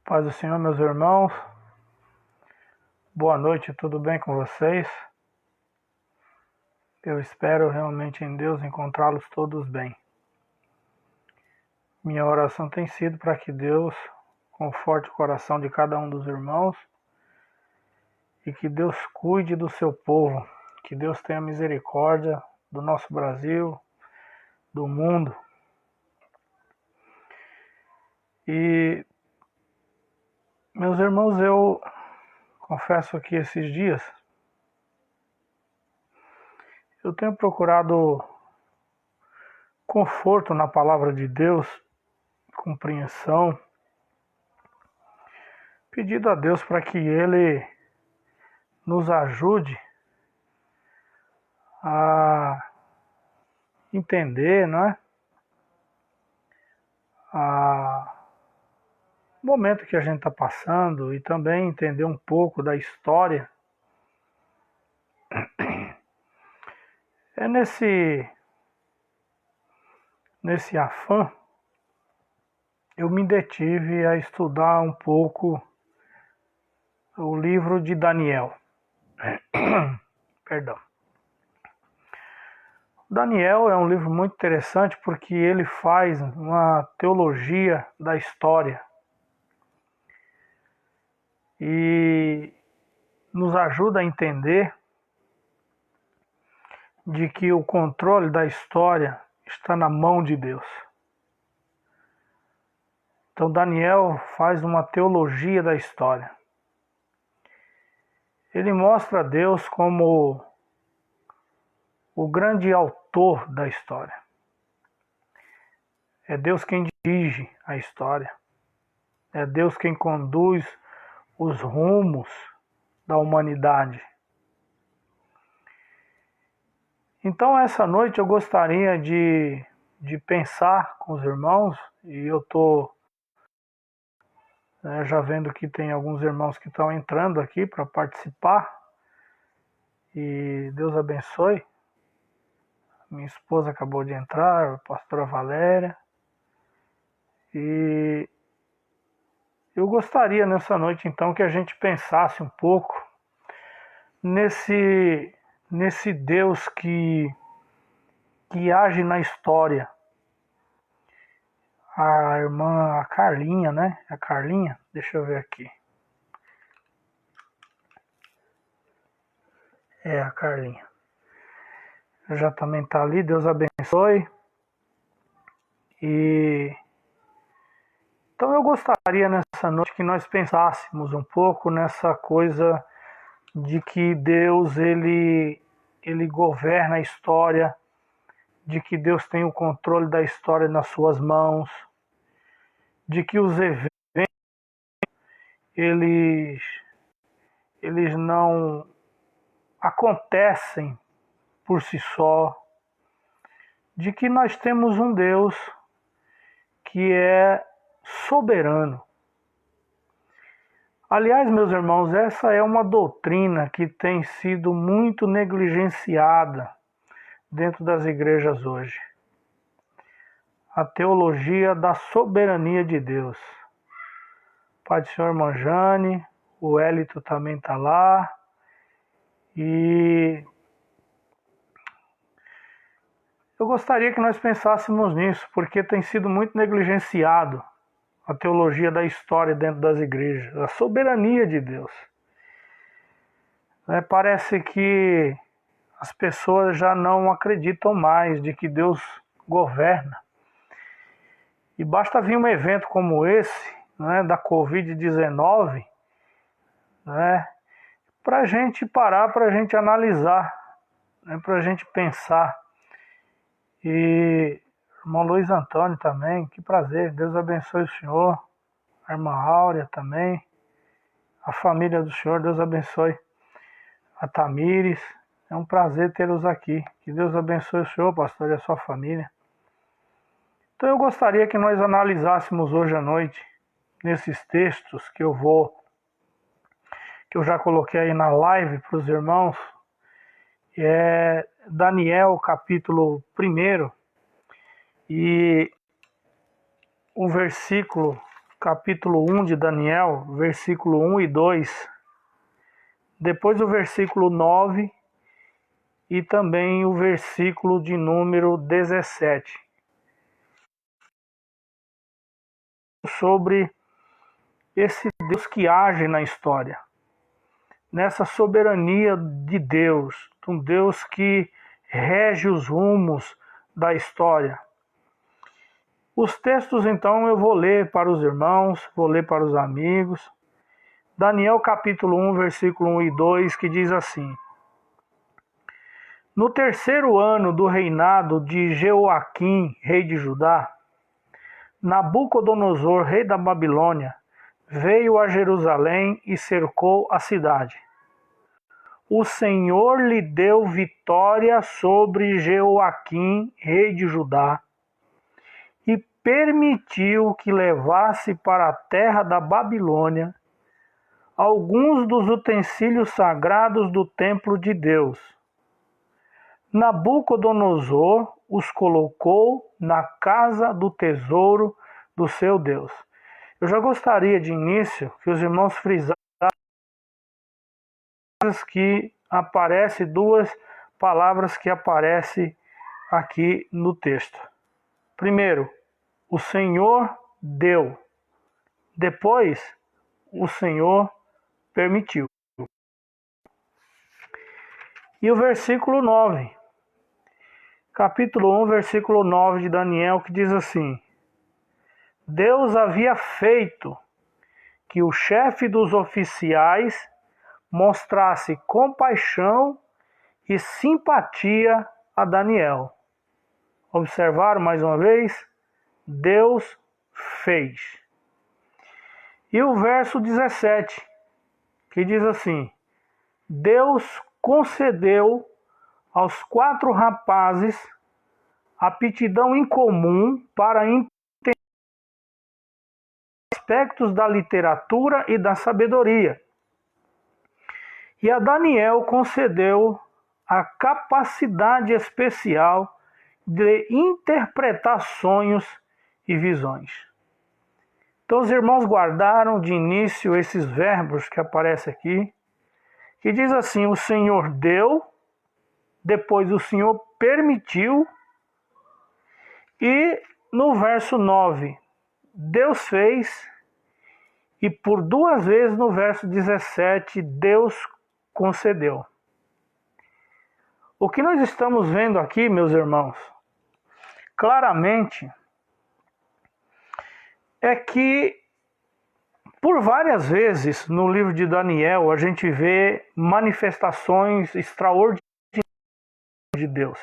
Paz do Senhor, meus irmãos. Boa noite, tudo bem com vocês? Eu espero realmente em Deus encontrá-los todos bem. Minha oração tem sido para que Deus conforte o coração de cada um dos irmãos e que Deus cuide do seu povo, que Deus tenha misericórdia do nosso Brasil, do mundo. E, meus irmãos, eu confesso que esses dias eu tenho procurado conforto na palavra de Deus, compreensão, pedido a Deus para que Ele nos ajude a entender, não é? O momento que a gente está passando e também entender um pouco da história. É nesse afã eu me detive a estudar um pouco o livro de Daniel. Perdão. Daniel é um livro muito interessante porque ele faz uma teologia da história e nos ajuda a entender de que o controle da história está na mão de Deus. Então Daniel faz uma teologia da história. Ele mostra Deus como o grande autor da história. É Deus quem dirige a história. É Deus quem conduz os rumos da humanidade. Então essa noite eu gostaria de pensar com os irmãos, e eu estou já vendo que tem alguns irmãos que estão entrando aqui para participar, e Deus abençoe. Minha esposa acabou de entrar, a pastora Valéria, e eu gostaria nessa noite então que a gente pensasse um pouco nesse Deus que age na história. A irmã, a Carlinha, né? A Carlinha, deixa eu ver aqui. É a Carlinha. Já também está ali, Deus abençoe. Então eu gostaria nessa noite que nós pensássemos um pouco nessa coisa de que Deus ele governa a história, de que Deus tem o controle da história nas suas mãos, de que os eventos eles não acontecem por si só, de que nós temos um Deus que é soberano. Aliás, meus irmãos, essa é uma doutrina que tem sido muito negligenciada dentro das igrejas hoje. A teologia da soberania de Deus. Pai do Senhor, irmã Jane, o Hélito também está lá. E eu gostaria que nós pensássemos nisso, porque tem sido muito negligenciado a teologia da história dentro das igrejas, a soberania de Deus. Parece que as pessoas já não acreditam mais de que Deus governa. E basta vir um evento como esse, da Covid-19, para a gente parar, para a gente analisar, para a gente pensar. E irmão Luiz Antônio também, que prazer, Deus abençoe o senhor, a irmã Áurea também, a família do senhor, Deus abençoe, a Tamires, é um prazer tê-los aqui, que Deus abençoe o senhor, pastor, e a sua família. Então eu gostaria que nós analisássemos hoje à noite, nesses textos que eu já coloquei aí na live para os irmãos, Daniel capítulo 1, e o versículo capítulo 1 de Daniel, versículo 1 e 2, depois o versículo 9 e também o versículo de número 17, sobre esse Deus que age na história, nessa soberania de Deus, um Deus que rege os rumos da história. Os textos, então, eu vou ler para os irmãos, vou ler para os amigos. Daniel capítulo 1, versículo 1 e 2, que diz assim: No terceiro ano do reinado de Jeoaquim, rei de Judá, Nabucodonosor, rei da Babilônia, veio a Jerusalém e cercou a cidade. O Senhor lhe deu vitória sobre Jeoaquim, rei de Judá, e permitiu que levasse para a terra da Babilônia alguns dos utensílios sagrados do templo de Deus. Nabucodonosor os colocou na casa do tesouro do seu Deus. Eu já gostaria de início que os irmãos frisassem que aparece duas palavras que aparecem aqui no texto. Primeiro, o Senhor deu. Depois, o Senhor permitiu. E o versículo 9. Capítulo 1, versículo 9 de Daniel, que diz assim: Deus havia feito que o chefe dos oficiais mostrasse compaixão e simpatia a Daniel. Observaram mais uma vez? Deus fez. E o verso 17, que diz assim: Deus concedeu aos 4 rapazes aptidão incomum para entender aspectos da literatura e da sabedoria. E a Daniel concedeu a capacidade especial de interpretar sonhos e visões. Então os irmãos guardaram de início esses verbos que aparecem aqui, que diz assim: o Senhor deu, depois o Senhor permitiu, e no verso 9, Deus fez, e por 2 vezes no verso 17, Deus concedeu. O que nós estamos vendo aqui, meus irmãos, claramente, é que por várias vezes no livro de Daniel a gente vê manifestações extraordinárias de Deus.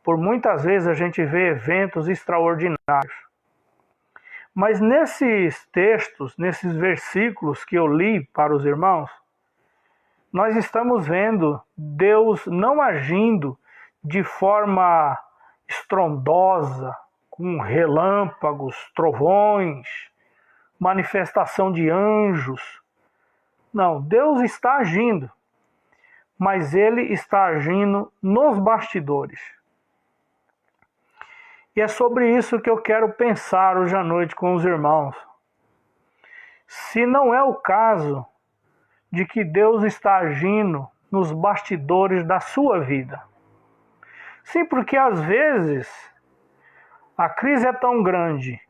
Por muitas vezes a gente vê eventos extraordinários. Mas nesses textos, nesses versículos que eu li para os irmãos, nós estamos vendo Deus não agindo de forma estrondosa, com relâmpagos, trovões, manifestação de anjos. Não, Deus está agindo, mas Ele está agindo nos bastidores. E é sobre isso que eu quero pensar hoje à noite com os irmãos. Se não é o caso de que Deus está agindo nos bastidores da sua vida. Sim, porque às vezes a crise é tão grande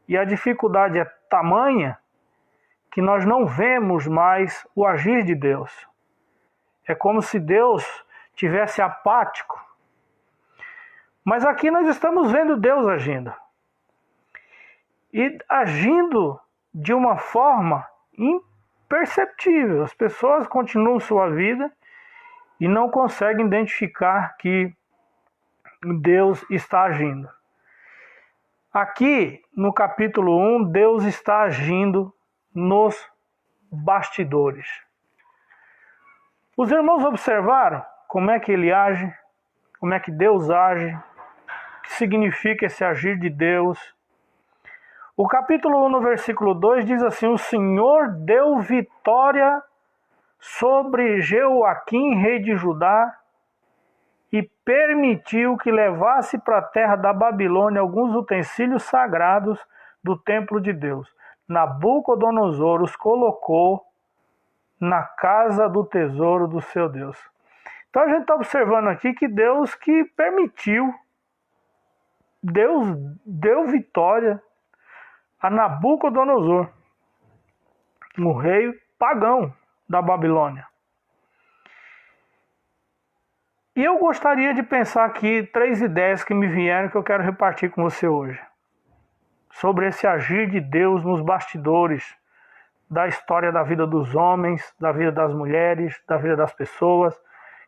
e a dificuldade é tamanha que nós não vemos mais o agir de Deus. É como se Deus tivesse apático. Mas aqui nós estamos vendo Deus agindo. E agindo de uma forma imperceptível. As pessoas continuam sua vida e não conseguem identificar que Deus está agindo. Aqui, no capítulo 1, Deus está agindo nos bastidores. Os irmãos observaram como é que ele age, como é que Deus age, o que significa esse agir de Deus. O capítulo 1, no versículo 2, diz assim: o Senhor deu vitória sobre Jeoaquim, rei de Judá, e permitiu que levasse para a terra da Babilônia alguns utensílios sagrados do templo de Deus. Nabucodonosor os colocou na casa do tesouro do seu Deus. Então a gente está observando aqui que Deus que permitiu, Deus deu vitória a Nabucodonosor, o rei pagão da Babilônia. E eu gostaria de pensar aqui 3 ideias que me vieram que eu quero repartir com você hoje. Sobre esse agir de Deus nos bastidores da história da vida dos homens, da vida das mulheres, da vida das pessoas,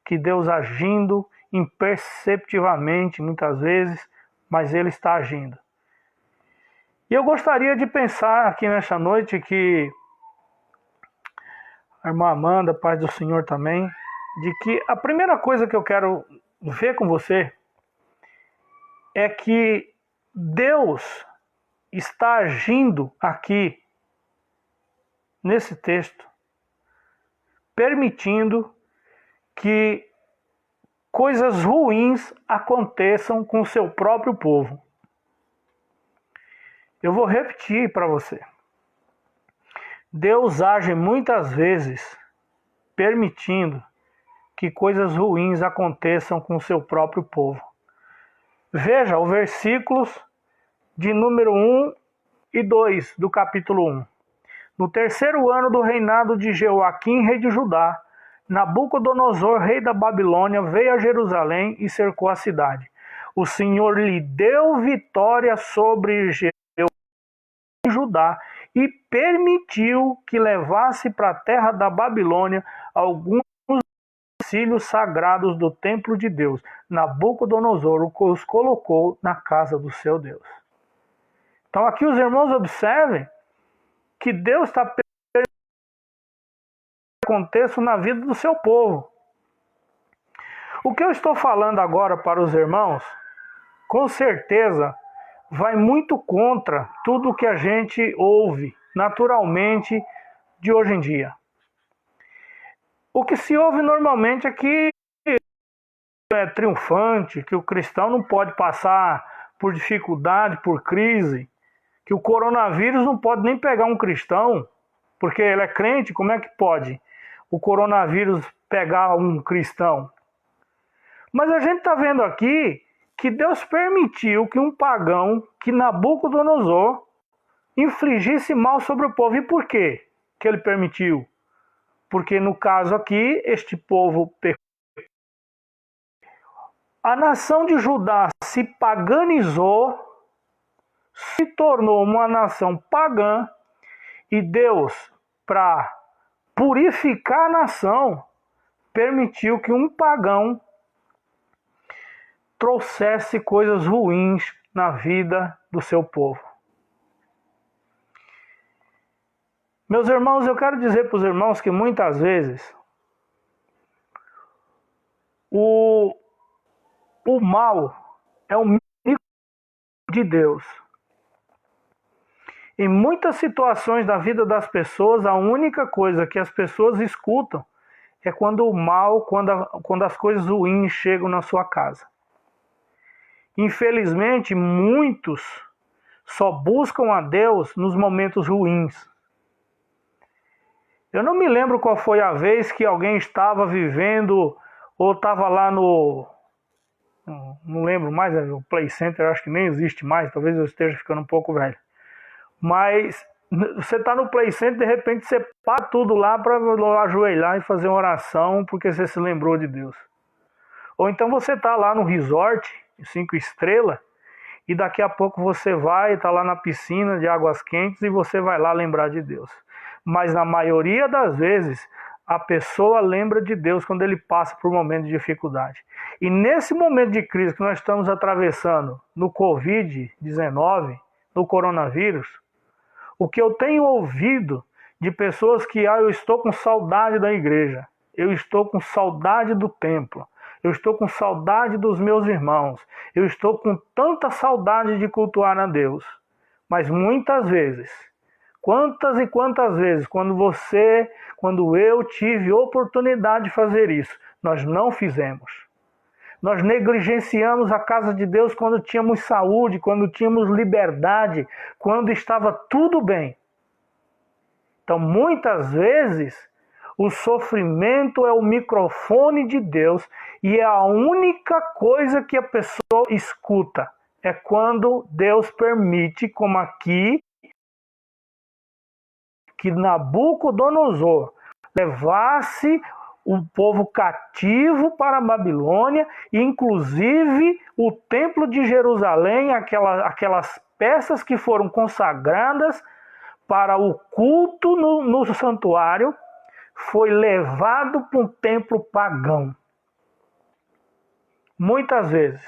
que Deus agindo imperceptivelmente muitas vezes, mas Ele está agindo. E eu gostaria de pensar aqui nesta noite que a irmã Amanda, paz do Senhor também, de que a primeira coisa que eu quero ver com você é que Deus está agindo aqui, nesse texto, permitindo que coisas ruins aconteçam com o seu próprio povo. Eu vou repetir para você. Deus age muitas vezes permitindo que coisas ruins aconteçam com o seu próprio povo. Veja os versículos de número 1 e 2 do capítulo 1. No 3º ano do reinado de Jeoaquim, rei de Judá, Nabucodonosor, rei da Babilônia, veio a Jerusalém e cercou a cidade. O Senhor lhe deu vitória sobre Judá e permitiu que levasse para a terra da Babilônia alguns utensílios sagrados do templo de Deus. Nabucodonosor os colocou na casa do seu Deus. Então aqui os irmãos observem que Deus está permitindo que aconteça na vida do seu povo. O que eu estou falando agora para os irmãos, com certeza, vai muito contra tudo que a gente ouve naturalmente de hoje em dia. O que se ouve normalmente é que é triunfante, que o cristão não pode passar por dificuldade, por crise, que o coronavírus não pode nem pegar um cristão, porque ele é crente, como é que pode o coronavírus pegar um cristão? Mas a gente está vendo aqui que Deus permitiu que um pagão, que Nabucodonosor, infligisse mal sobre o povo. E por quê que ele permitiu? Porque no caso aqui, este povo pecou. A nação de Judá se paganizou, se tornou uma nação pagã, e Deus, para purificar a nação, permitiu que um pagão trouxesse coisas ruins na vida do seu povo. Meus irmãos, eu quero dizer para os irmãos que muitas vezes o mal é o inimigo de Deus. Em muitas situações da vida das pessoas, a única coisa que as pessoas escutam é quando o mal, quando as coisas ruins chegam na sua casa. Infelizmente, muitos só buscam a Deus nos momentos ruins. Eu não me lembro qual foi a vez que alguém estava vivendo ou estava lá no... Não lembro mais, o Play Center acho que nem existe mais, talvez eu esteja ficando um pouco velho. Mas você está no Play Center, de repente você para tudo lá para ajoelhar e fazer uma oração porque você se lembrou de Deus. Ou então você está lá no resort, 5 estrelas, e daqui a pouco você vai, está lá na piscina de águas quentes e você vai lá lembrar de Deus. Mas na maioria das vezes, a pessoa lembra de Deus quando ele passa por um momento de dificuldade. E nesse momento de crise que nós estamos atravessando, no Covid-19, no coronavírus, o que eu tenho ouvido de pessoas que eu estou com saudade da igreja, eu estou com saudade do templo, eu estou com saudade dos meus irmãos, eu estou com tanta saudade de cultuar a Deus. Mas muitas vezes, quantas e quantas vezes, quando eu tive oportunidade de fazer isso, nós não fizemos. Nós negligenciamos a casa de Deus quando tínhamos saúde, quando tínhamos liberdade, quando estava tudo bem. Então, muitas vezes, o sofrimento é o microfone de Deus e é a única coisa que a pessoa escuta. É quando Deus permite, como aqui, que Nabucodonosor levasse o povo cativo para a Babilônia, e inclusive o templo de Jerusalém, aquelas peças que foram consagradas para o culto no santuário, foi levado para um templo pagão. Muitas vezes,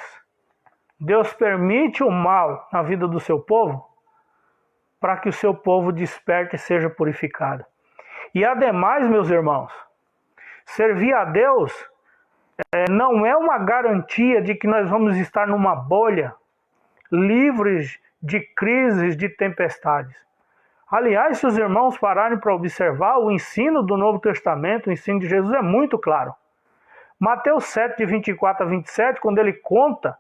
Deus permite o mal na vida do seu povo para que o seu povo desperte e seja purificado. E ademais, meus irmãos, servir a Deus não é uma garantia de que nós vamos estar numa bolha, livres de crises, de tempestades. Aliás, se os irmãos pararem para observar, o ensino do Novo Testamento, o ensino de Jesus é muito claro. Mateus 7, de 24 a 27, quando ele conta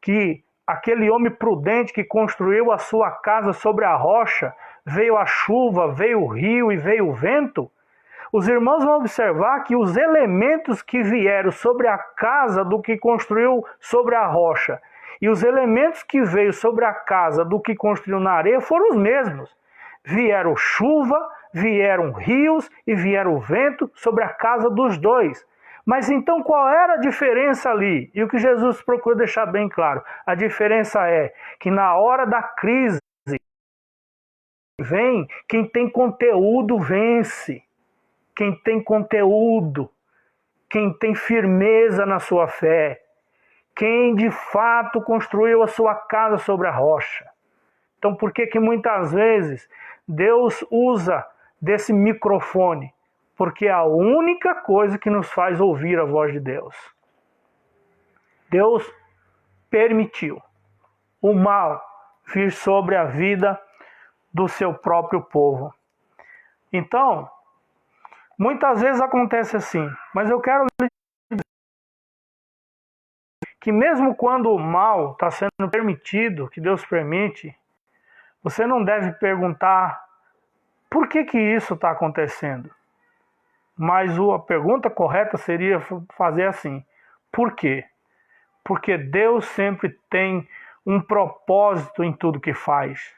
que aquele homem prudente que construiu a sua casa sobre a rocha, veio a chuva, veio o rio e veio o vento, os irmãos vão observar que os elementos que vieram sobre a casa do que construiu sobre a rocha e os elementos que veio sobre a casa do que construiu na areia foram os mesmos. Vieram chuva, vieram rios e vieram vento sobre a casa dos dois. Mas então qual era a diferença ali? E o que Jesus procura deixar bem claro, a diferença é que na hora da crise, quem tem conteúdo vence. Quem tem conteúdo, quem tem firmeza na sua fé, quem de fato construiu a sua casa sobre a rocha. Então por que muitas vezes Deus usa desse microfone? Porque é a única coisa que nos faz ouvir a voz de Deus. Deus permitiu o mal vir sobre a vida do seu próprio povo. Então, muitas vezes acontece assim, mas eu quero dizer que mesmo quando o mal está sendo permitido, que Deus permite, você não deve perguntar por que isso está acontecendo. Mas a pergunta correta seria fazer assim: por quê? Porque Deus sempre tem um propósito em tudo que faz.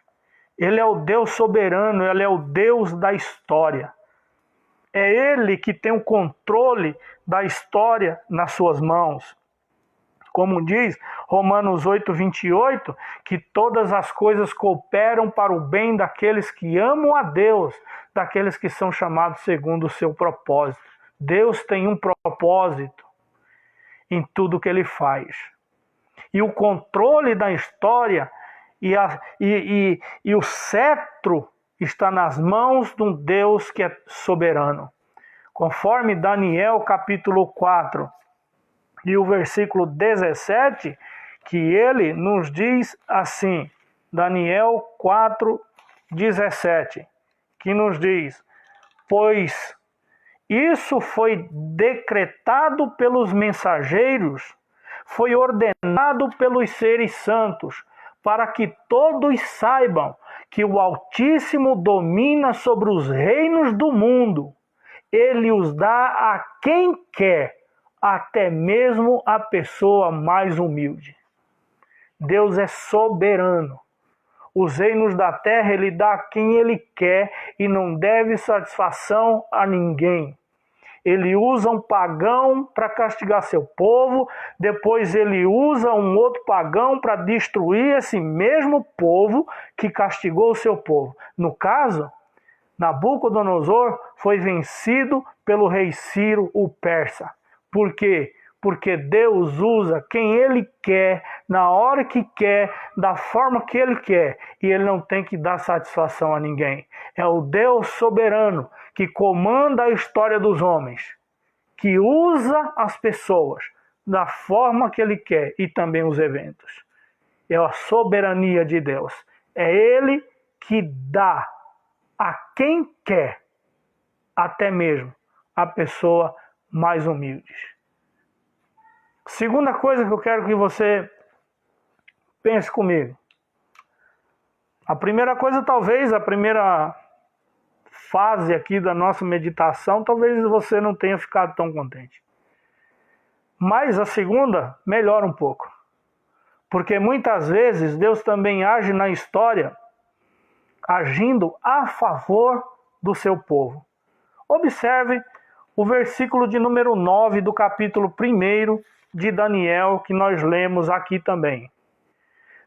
Ele é o Deus soberano, Ele é o Deus da história. É Ele que tem o controle da história nas suas mãos. Como diz Romanos 8, 28, que todas as coisas cooperam para o bem daqueles que amam a Deus, daqueles que são chamados segundo o seu propósito. Deus tem um propósito em tudo que Ele faz. E o controle da história e o cetro está nas mãos de um Deus que é soberano. Conforme Daniel capítulo 4 e o versículo 17, que ele nos diz assim, Daniel 4, 17, que nos diz: pois isso foi decretado pelos mensageiros, foi ordenado pelos seres santos, para que todos saibam que o Altíssimo domina sobre os reinos do mundo. Ele os dá a quem quer, até mesmo a pessoa mais humilde. Deus é soberano. Os reinos da terra Ele dá a quem Ele quer e não deve satisfação a ninguém. Ele usa um pagão para castigar seu povo, depois ele usa um outro pagão para destruir esse mesmo povo que castigou o seu povo. No caso, Nabucodonosor foi vencido pelo rei Ciro, o persa. Por quê? Porque Deus usa quem Ele quer, na hora que quer, da forma que Ele quer. E Ele não tem que dar satisfação a ninguém. É o Deus soberano que comanda a história dos homens, que usa as pessoas da forma que Ele quer e também os eventos. É a soberania de Deus. É Ele que dá a quem quer, até mesmo a pessoa mais humilde. Segunda coisa que eu quero que você pense comigo. A primeira coisa, talvez, a primeira fase aqui da nossa meditação, talvez você não tenha ficado tão contente. Mas a segunda melhora um pouco. Porque muitas vezes Deus também age na história, agindo a favor do seu povo. Observe o versículo de número 9 do capítulo 1 de Daniel, que nós lemos aqui também.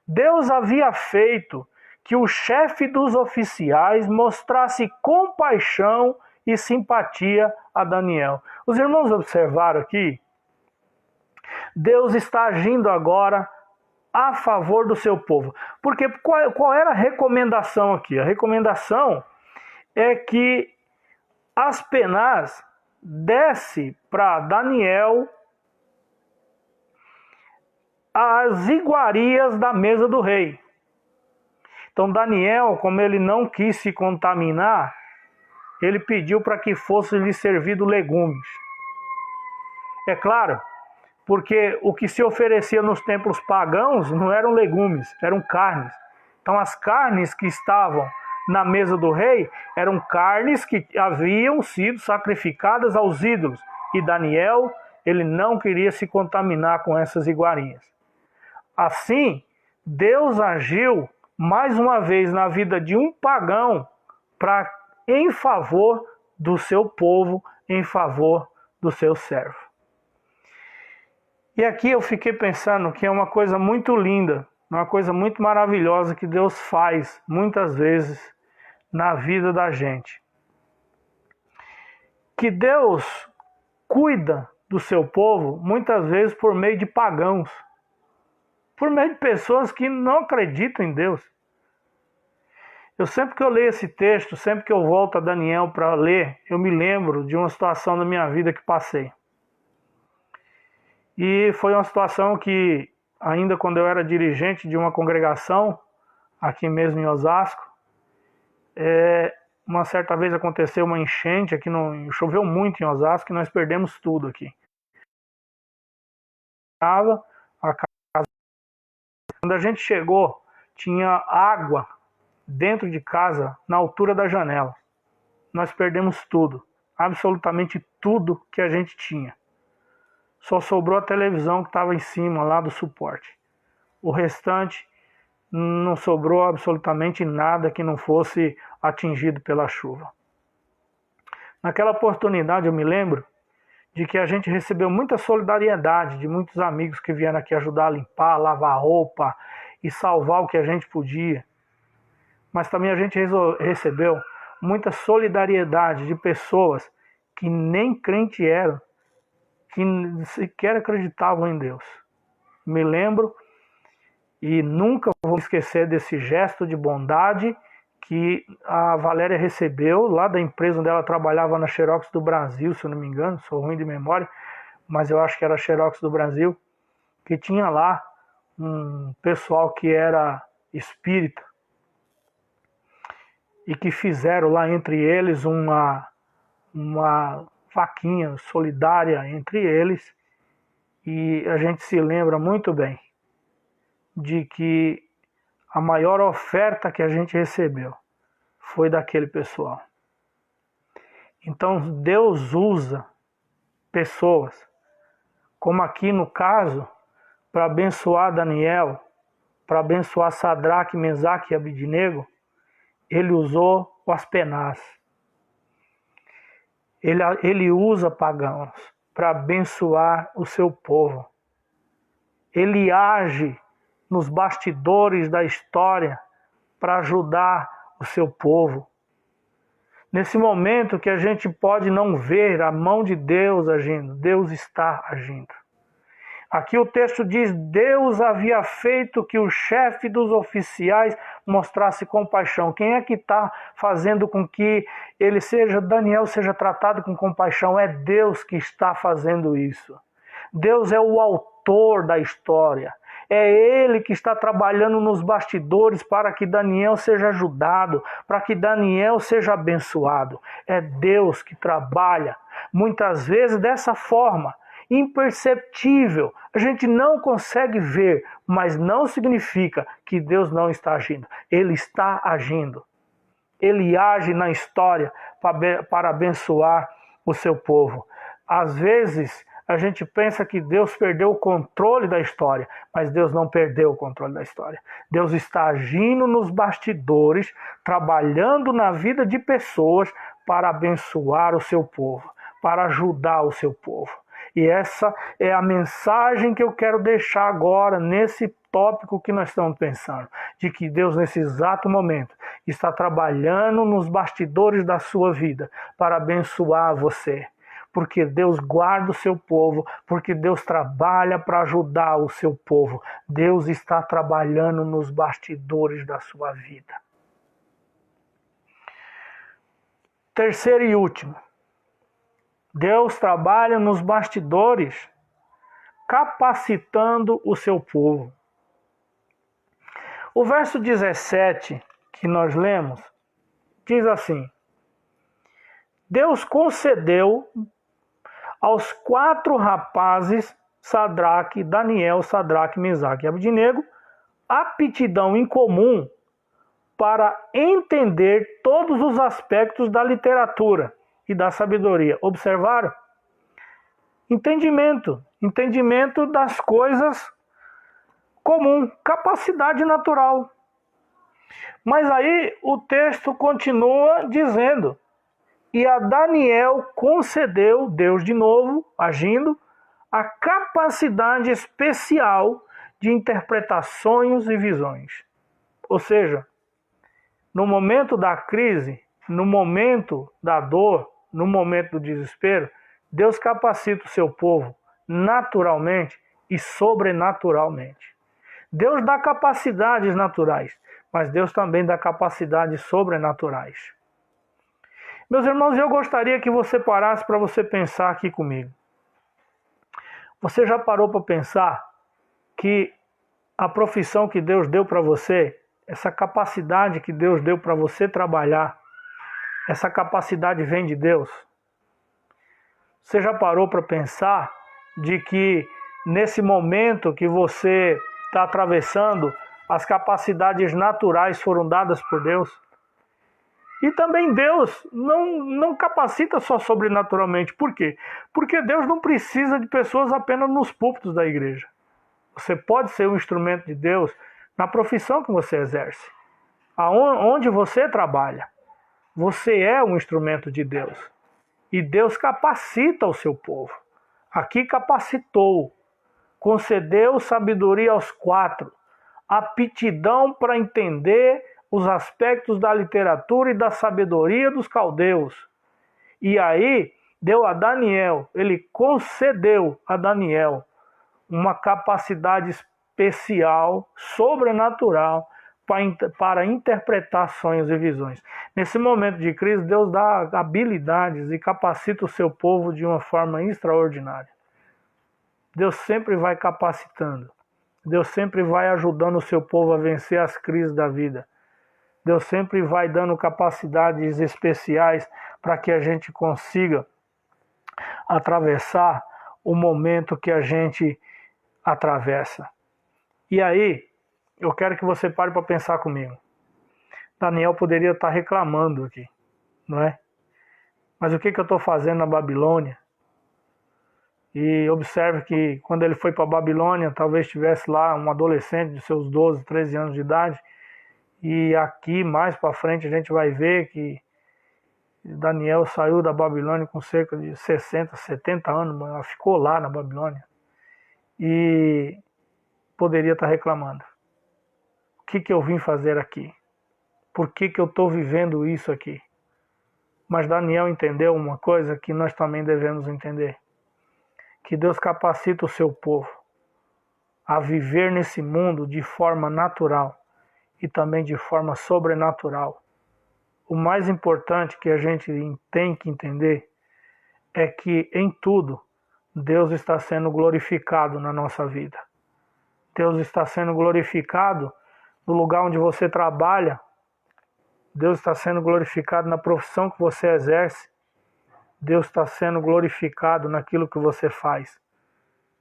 Deus havia feito que o chefe dos oficiais mostrasse compaixão e simpatia a Daniel. Os irmãos observaram aqui? Deus está agindo agora a favor do seu povo. Porque qual era a recomendação aqui? A recomendação é que Aspenaz desse para Daniel as iguarias da mesa do rei. Então Daniel, como ele não quis se contaminar, ele pediu para que fosse lhe servido legumes. É claro, porque o que se oferecia nos templos pagãos não eram legumes, eram carnes. Então as carnes que estavam na mesa do rei eram carnes que haviam sido sacrificadas aos ídolos. E Daniel, ele não queria se contaminar com essas iguarias. Assim, Deus agiu mais uma vez na vida de um pagão em favor do seu povo, em favor do seu servo. E aqui eu fiquei pensando que é uma coisa muito linda, uma coisa muito maravilhosa que Deus faz muitas vezes na vida da gente. Que Deus cuida do seu povo muitas vezes por meio de pagãos, por meio de pessoas que não acreditam em Deus. Eu sempre que eu leio esse texto, sempre que eu volto a Daniel para ler, eu me lembro de uma situação da minha vida que passei. E foi uma situação que, ainda quando eu era dirigente de uma congregação, aqui mesmo em Osasco, uma certa vez aconteceu uma enchente, choveu muito em Osasco e nós perdemos tudo aqui. Quando a gente chegou, tinha água dentro de casa, na altura da janela. Nós perdemos tudo, absolutamente tudo que a gente tinha. Só sobrou a televisão que estava em cima lá do suporte. O restante não sobrou absolutamente nada que não fosse atingido pela chuva. Naquela oportunidade eu me lembro de que a gente recebeu muita solidariedade de muitos amigos que vieram aqui ajudar a limpar, lavar roupa e salvar o que a gente podia. Mas também a gente recebeu muita solidariedade de pessoas que nem crente eram, que sequer acreditavam em Deus. Me lembro e nunca vou esquecer desse gesto de bondade que a Valéria recebeu lá da empresa onde ela trabalhava, na Xerox do Brasil, se eu não me engano, sou ruim de memória, mas eu acho que era a Xerox do Brasil, que tinha lá um pessoal que era espírita e que fizeram lá entre eles uma vaquinha solidária entre eles, e a gente se lembra muito bem de que a maior oferta que a gente recebeu foi daquele pessoal. Então Deus usa pessoas, como aqui no caso, para abençoar Daniel, para abençoar Sadraque, Mesaque e Abidnego. Ele usou o Aspenaz. Ele usa pagãos para abençoar o seu povo. Ele age nos bastidores da história para ajudar o seu povo. Nesse momento que a gente pode não ver a mão de Deus agindo, Deus está agindo. Aqui o texto diz: Deus havia feito que o chefe dos oficiais mostrasse compaixão. Quem é que está fazendo com que Daniel seja tratado com compaixão? É Deus que está fazendo isso. Deus é o autor da história. É Ele que está trabalhando nos bastidores para que Daniel seja ajudado, para que Daniel seja abençoado. É Deus que trabalha, muitas vezes dessa forma, imperceptível. A gente não consegue ver, mas não significa que Deus não está agindo. Ele está agindo. ele age na história para abençoar o seu povo. Às vezes, a gente pensa que Deus perdeu o controle da história, mas Deus não perdeu o controle da história. Deus está agindo nos bastidores, trabalhando na vida de pessoas para abençoar o seu povo, para ajudar o seu povo. E essa é a mensagem que eu quero deixar agora, nesse tópico que nós estamos pensando, de que Deus, nesse exato momento, está trabalhando nos bastidores da sua vida para abençoar você. Porque Deus guarda o seu povo, porque Deus trabalha para ajudar o seu povo. Deus está trabalhando nos bastidores da sua vida. Terceiro e último. Deus trabalha nos bastidores, capacitando o seu povo. O verso 17 que nós lemos diz assim: Deus concedeu aos 4 rapazes, Sadraque, Daniel, Sadraque, Mesaque e Abdenego, aptidão em comum para entender todos os aspectos da literatura e da sabedoria. Observaram? Entendimento das coisas comum, capacidade natural. Mas aí o texto continua dizendo: e a Daniel concedeu, Deus de novo, agindo, a capacidade especial de interpretar sonhos e visões. Ou seja, no momento da crise, no momento da dor, no momento do desespero, Deus capacita o seu povo naturalmente e sobrenaturalmente. Deus dá capacidades naturais, mas Deus também dá capacidades sobrenaturais. Meus irmãos, eu gostaria que você parasse para você pensar aqui comigo. Você já parou para pensar que a profissão que Deus deu para você, essa capacidade que Deus deu para você trabalhar, essa capacidade vem de Deus? Você já parou para pensar de que nesse momento que você está atravessando, as capacidades naturais foram dadas por Deus? E também Deus não capacita só sobrenaturalmente. Por quê? Porque Deus não precisa de pessoas apenas nos púlpitos da igreja. Você pode ser um instrumento de Deus na profissão que você exerce. Onde você trabalha. Você é um instrumento de Deus. E Deus capacita o seu povo. Aqui capacitou. Concedeu sabedoria aos 4. Aptidão para entender os aspectos da literatura e da sabedoria dos caldeus. E aí, deu a Daniel, ele concedeu a Daniel uma capacidade especial, sobrenatural, para interpretar sonhos e visões. Nesse momento de crise, Deus dá habilidades e capacita o seu povo de uma forma extraordinária. Deus sempre vai capacitando. Deus sempre vai ajudando o seu povo a vencer as crises da vida. Deus sempre vai dando capacidades especiais para que a gente consiga atravessar o momento que a gente atravessa. E aí, eu quero que você pare para pensar comigo. Daniel poderia estar reclamando aqui, não é? Mas o que eu estou fazendo na Babilônia? E observe que quando ele foi para a Babilônia, talvez tivesse lá um adolescente de seus 12, 13 anos de idade. E aqui, mais para frente, a gente vai ver que Daniel saiu da Babilônia com cerca de 60, 70 anos, mas ela ficou lá na Babilônia. E poderia estar reclamando. O que eu vim fazer aqui? Por que eu estou vivendo isso aqui? Mas Daniel entendeu uma coisa que nós também devemos entender. Que Deus capacita o seu povo a viver nesse mundo de forma natural e também de forma sobrenatural. O mais importante que a gente tem que entender é que em tudo Deus está sendo glorificado na nossa vida. Deus está sendo glorificado no lugar onde você trabalha. Deus está sendo glorificado na profissão que você exerce. Deus está sendo glorificado naquilo que você faz.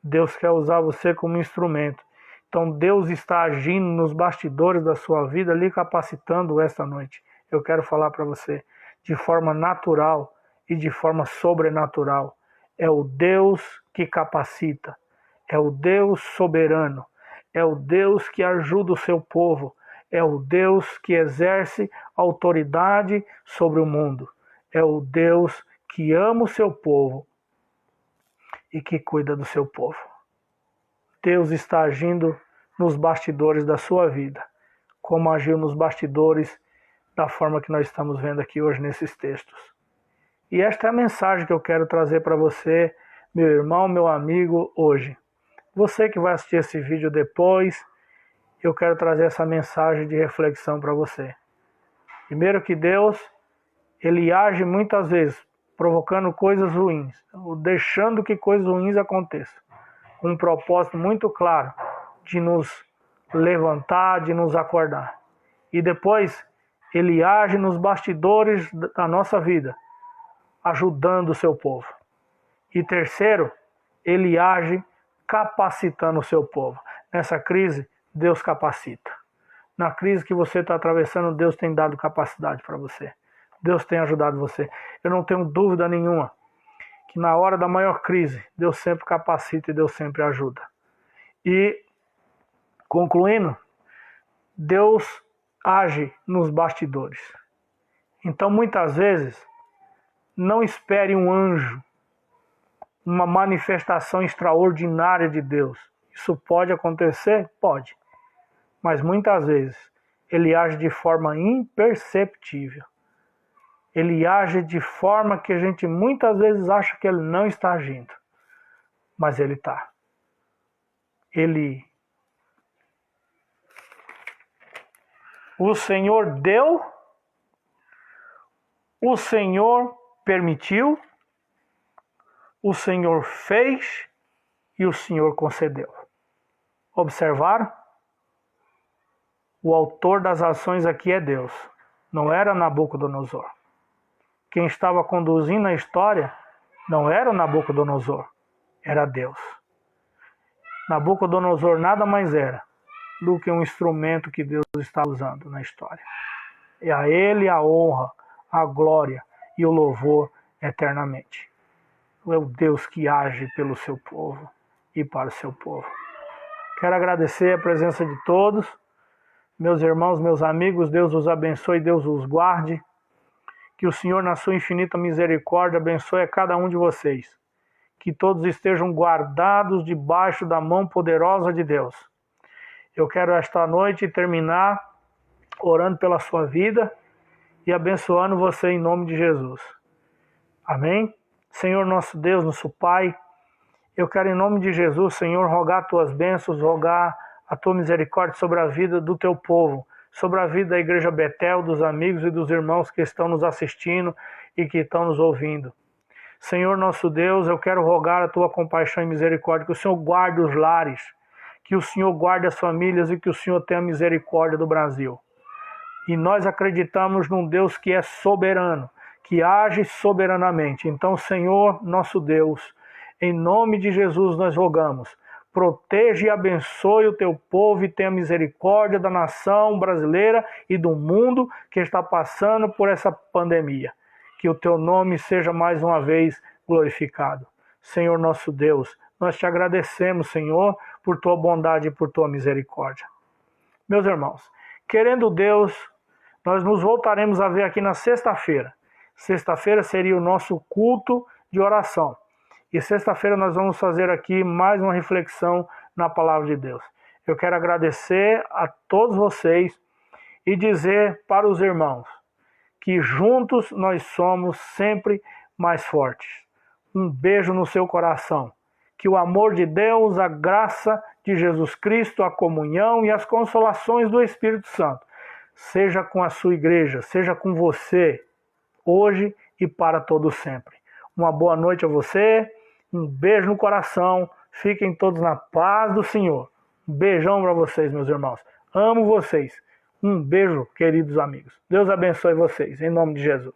Deus quer usar você como instrumento. Então Deus está agindo nos bastidores da sua vida, lhe capacitando esta noite. eu quero falar para você de forma natural e de forma sobrenatural. É o Deus que capacita, é o Deus soberano, é o Deus que ajuda o seu povo, é o Deus que exerce autoridade sobre o mundo, é o Deus que ama o seu povo e que cuida do seu povo. Deus está agindo nos bastidores da sua vida, como agiu nos bastidores da forma que nós estamos vendo aqui hoje nesses textos. E esta é a mensagem que eu quero trazer para você, meu irmão, meu amigo, hoje. Você que vai assistir esse vídeo depois, eu quero trazer essa mensagem de reflexão para você. Primeiro que Deus, Ele age muitas vezes provocando coisas ruins, ou deixando que coisas ruins aconteçam, com um propósito muito claro de nos levantar, de nos acordar. E depois Ele age nos bastidores da nossa vida, ajudando o seu povo. E terceiro, Ele age capacitando o seu povo. Nessa crise, Deus capacita. Na crise que você está atravessando, Deus tem dado capacidade para você. Deus tem ajudado você. Eu não tenho dúvida nenhuma que na hora da maior crise, Deus sempre capacita e Deus sempre ajuda. E, concluindo, Deus age nos bastidores. Então, muitas vezes, não espere um anjo, uma manifestação extraordinária de Deus. Isso pode acontecer? Pode. Mas muitas vezes, Ele age de forma imperceptível. Ele age de forma que a gente muitas vezes acha que Ele não está agindo. Mas Ele está. O Senhor deu, o Senhor permitiu, o Senhor fez e o Senhor concedeu. Observaram? O autor das ações aqui é Deus, não era Nabucodonosor. Quem estava conduzindo a história não era Nabucodonosor, era Deus. Nabucodonosor nada mais era do que um instrumento que Deus está usando na história. E a Ele a honra, a glória e o louvor eternamente. É o Deus que age pelo seu povo e para o seu povo. Quero agradecer a presença de todos, meus irmãos, meus amigos. Deus os abençoe, Deus os guarde. Que o Senhor, na sua infinita misericórdia, abençoe a cada um de vocês. Que todos estejam guardados debaixo da mão poderosa de Deus. Eu quero esta noite terminar orando pela sua vida e abençoando você em nome de Jesus. Amém? Senhor nosso Deus, nosso Pai, eu quero em nome de Jesus, Senhor, rogar tuas bênçãos, rogar a tua misericórdia sobre a vida do teu povo, sobre a vida da Igreja Betel, dos amigos e dos irmãos que estão nos assistindo e que estão nos ouvindo. Senhor nosso Deus, eu quero rogar a tua compaixão e misericórdia, que o Senhor guarde os lares, que o Senhor guarde as famílias e que o Senhor tenha misericórdia do Brasil. E nós acreditamos num Deus que é soberano, que age soberanamente. Então, Senhor nosso Deus, em nome de Jesus nós rogamos, proteja e abençoe o teu povo e tenha misericórdia da nação brasileira e do mundo que está passando por essa pandemia. Que o teu nome seja mais uma vez glorificado. Senhor nosso Deus, nós te agradecemos, Senhor, por tua bondade e por tua misericórdia. Meus irmãos, querendo Deus, nós nos voltaremos a ver aqui na sexta-feira. Sexta-feira seria o nosso culto de oração. E sexta-feira nós vamos fazer aqui mais uma reflexão na palavra de Deus. Eu quero agradecer a todos vocês e dizer para os irmãos que juntos nós somos sempre mais fortes. Um beijo no seu coração. Que o amor de Deus, a graça de Jesus Cristo, a comunhão e as consolações do Espírito Santo seja com a sua igreja, seja com você, hoje e para todo sempre. Uma boa noite a você, um beijo no coração, fiquem todos na paz do Senhor. Um beijão para vocês, meus irmãos. Amo vocês. Um beijo, queridos amigos. Deus abençoe vocês, em nome de Jesus.